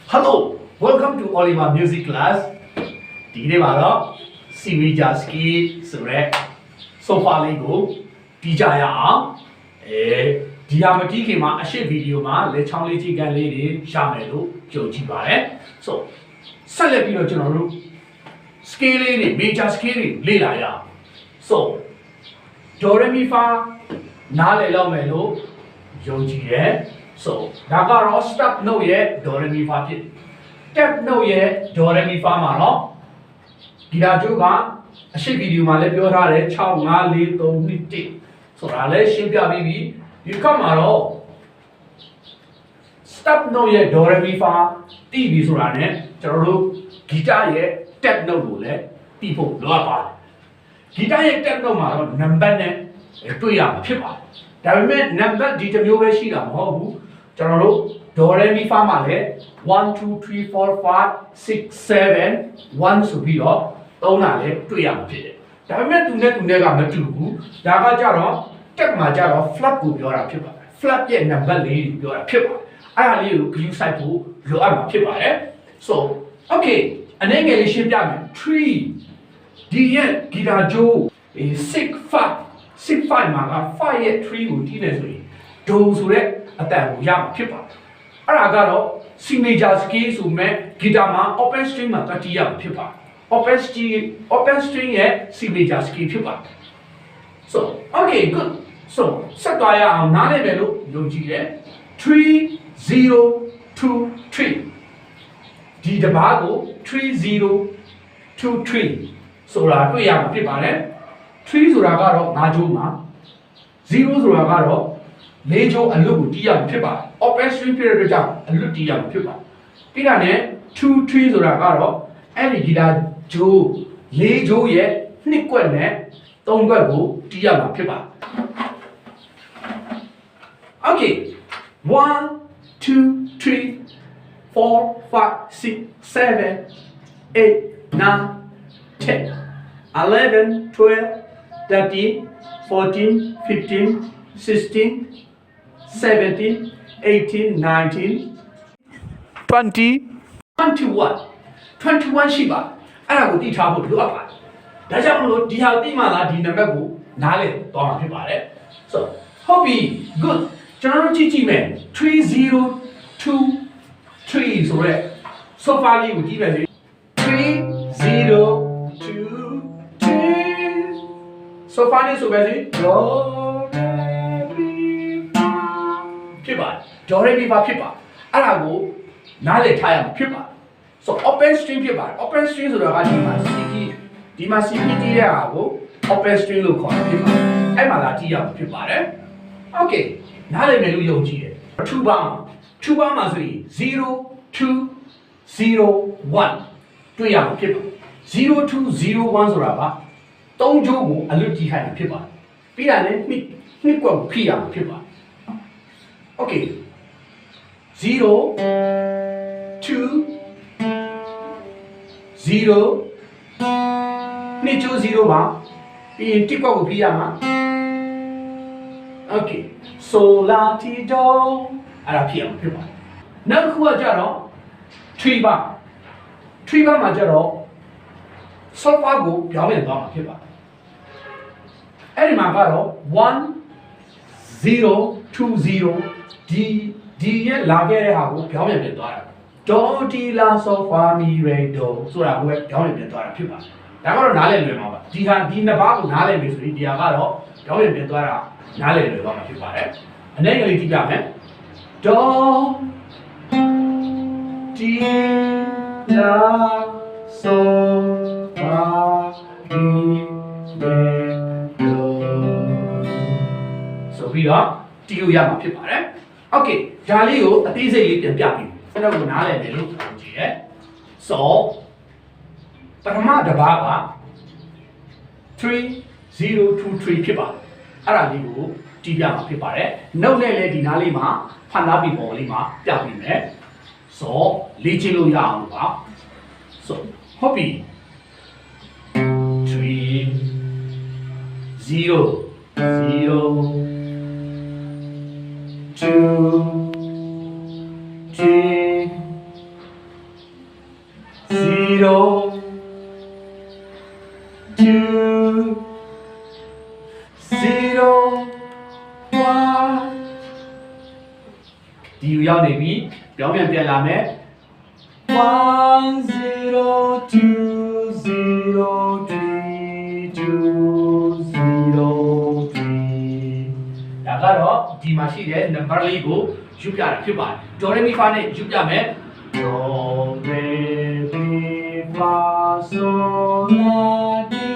Hello, welcome to Oliver Music Class. ဒီနေ့မှာတော့ C major scale ဆိုရဲ sofa လေးကိုတီးကြရအောင်ဒီဟာမတီးခင်မှာအရှိဗီဒီယိုမှာလက်ချောင်းလေးချိန်ကန်လေးတွေရမယ်လို့ကြိုကြည့်ပါတယ် So ဆက်လက်ပြီးတော့ကျွန်တော်တို့ scale လေးတွေ major scale တွေလေ့လာရအောင် So Do Re Mi Fa နားလည်လောက်မယ်လို့ယုံကြည်ရဲ So ဒါကတော့ step note ရဲ့ Do Re Mi Fa ဖြစ် step note ရဲ့ Do Re Mi Fa မှာတော့ဒီဓာတ်ကျိုးကအရှိဗီဒီယိုမှာလည်းပြောထားတယ်6 5 4 3 2 1ဆိုတာလည်းရှင်းပြပြီးပြီဒီကမှာတော့ step note ရဲ့ Do Re Mi Fa တီးပြီဆိုတာ ਨੇ ကျွန်တော်တို့ဂီတရဲ့ step note ကိုလည်းတီးဖို့လိုအပ်ပါတယ်ဂီတရဲ့ step note မှာတော့ number နဲ့တွေ့ရမှာဖြစ်ပါတယ်ဒါပေမဲ့ number ဒီတစ်မျိုးပဲရှိတာမဟုတ်ဘူးကျွန်တော်တို့ Do Re Mi Fa မှာလည်း1 2 3 4 5 6 7 1ဆိုပြီးတော့သုံးတာလည်းတွေ့ရမှာဖြစ်တယ်ဒါပေမဲ့သူနဲ့ကမတူဘူးဒါကကြတော့ တက်မှာကြတော့ flat ကိုပြောတာဖြစ်ပါတယ် flat ရဲ့ number လေးကိုပြောတာဖြစ်ပါတယ်အဲ့ဒါလေးကို view site ကိုလိုအပ်မှာဖြစ်ပါတယ် so okay အနေငယ်လေးရှင်းပြမယ်3ဒီရဲ့ guitar jaw 6 5မှာက5ရဲ့ 3ကိုတီးနေဆိုရင် do ဆိုတဲ့အတန်ကိုရမှာဖြစ်ပါတယ်အဲ့ဒါကတော့ C major scale ဆိုမဲ့ guitar မှာ open string မှာတတိယဖြစ်ပါတယ်open string ရဲ့ C major scale ဖြစ်ပါတယ် so okay good so ဆက်သွားရအောင်နားလည်မယ်လို့ယုံကြည်တယ်3 0 2 3ဒီတပါးကို3 0 2 3ဆိုတာတွေ့ရမှာဖြစ်ပါတယ်3ဆိုတာကတော့5ကျိုးမှာ0ဆိုတာကတော့4ကျိုးအလွတ်ကိုတီးရမှာဖြစ်ပါတယ် open string ဖြစ်တဲ့အတွက်ကြောင့်အလွတ်တီးရမှာဖြစ်ပါတယ်ပြီးတာနဲ့2 3ဆိုတာကတော့အဲ့ဒီ guitar ကျိုး4ကျိုးရဲ့2ကွက်နဲ့3ကွက်ကိုတီးရမှာဖြစ်ပါတယ် Okay 1 2 3 4 5 6 7 8 9 10 11 12 13 14 15 16 17 18 19 20 21 ရှိပါအဲ့ဒါကိုသိထားဖို့လိုအပ်ပါတယ်ဒါကြောင့်မလို့ဒီဟာသိမှလားဒီနံပါတ်ကိုနားလည်သွားမှာဖြစ်ပါတယ် so ဟုတ်ပြီ good ကျွန်တော်တို့ကြည့်မယ်3023ဆိုရဲ sofa လေးကိုကြည့်မယ်လေ3023 sofa လေးဆိုပဲလေ do re mi fa ဖြစ်ပါတယ် do re mi fa ဖြစ်ပါအဲ့ဒါကိုနားလည်ထားရမှာဖြစ်ပါတယ် so open string ဖြစ်ပါတယ် open string ဆိုတာကဒီမှာ CP တီးရတာကို open string လို့ခေါ်တယ်ဖြစ်ပါတယ်အဲ့မှာလာတီးရမှာဖြစ်ပါတယ် okay နားလည်မယ်လို့ယုံကြည်တယ်2ပါမှာဆိုရင်0 2 0 1တွေ့ရမှာဖြစ်ပါတယ်0 2 0 1ဆိုတာက3ကျိုးကိုအလွတ်တီးခိုင်းတာဖြစ်ပါတယ်ပြီးတာနဲ့နှစ်ကွက်ကိုဖိရမှာဖြစ်ပါတယ် okay 0 2 0 နှစ်ကျိုး0ပါပြီးရင်တစ်ကွက်ကိုဖိရမှာ okay so la ti do အဲ့ဒါဖိရမှာဖြစ်ပါတယ်နောက်တစ်ခုကကြတော့3ပါမှာကြတော့ sofa ကိုပြောင်းပြန်သွားမှာဖြစ်ပါတယ်အဲ့ဒီမှာကတော့1 0 2 0ဒီရဲ့လာခဲ့တဲ့ဟာကိုပြောင်းပြန်သွားတာ do ti la so fa mi re do ဆိုတာကိုပဲပြောင်းပြန်သွားတာဖြစ်ပါတယ်ဒါကတော့နားလည်လွယ်မှာပါဒီနှစ်ပါးကိုနားလည်ပြီဆိုရင်ဒီဟာကတော့ပြောင်းပြန်သွားတာနားလည်လွယ်သွားမှာဖြစ်ပါတယ်အနေငယ်လေးကြည့်ပြမယ် do ti la so fa mi re do ဆိုပြီးတော့တီးလို့ရမှာဖြစ်ပါတယ် okay ဒါလေးကိုအသေးစိတ်လေးပြန်ပြပြီအဲ့တော့ကိုနားလည်တယ်လို့ပြောကြည့်ရဲ so ပထမတစ်ပါးက3023ဖြစ်ပါတယ်အဲ့ဒါလေးကိုတီးပြမှာဖြစ်ပါတယ်နှုတ်နဲ့လည်းဒီနားလေးမှာဖန်သားပြီးပေါ်လေးမှာပြပြီးမယ် so လေ့ကျင့်လို့ရအောင်ပါ so ဟုတ်ပြီ3 0 0 2 3 ဒီယူရောက်နေပြီပြောင်းပြန်လာမယ်1 0 2 0 3 2 0 3ဒါကတော့ဒီမှာရှိတဲ့ number လေးကိုယူပြတာဖြစ်ပါတယ်ဒေါ်ရေမီဖာနဲ့ယူပြမယ်ဒေါ်ရေမီဖာဆိုလာတီ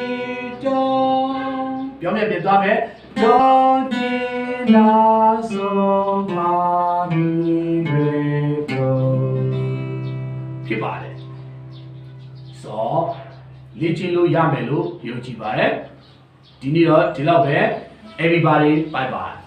ဒေါပြောင်းပြန်သွားမယ်ဒေါ်ဒီလာဆိုမာမီရေဖြစ်ပါတယ်ဆိုလေ့ကျင့်လို့ရမယ်လို့ယုံကြည်ပါတယ်ဒီနေ့တော့ဒီလောက်ပဲ everybody bye bye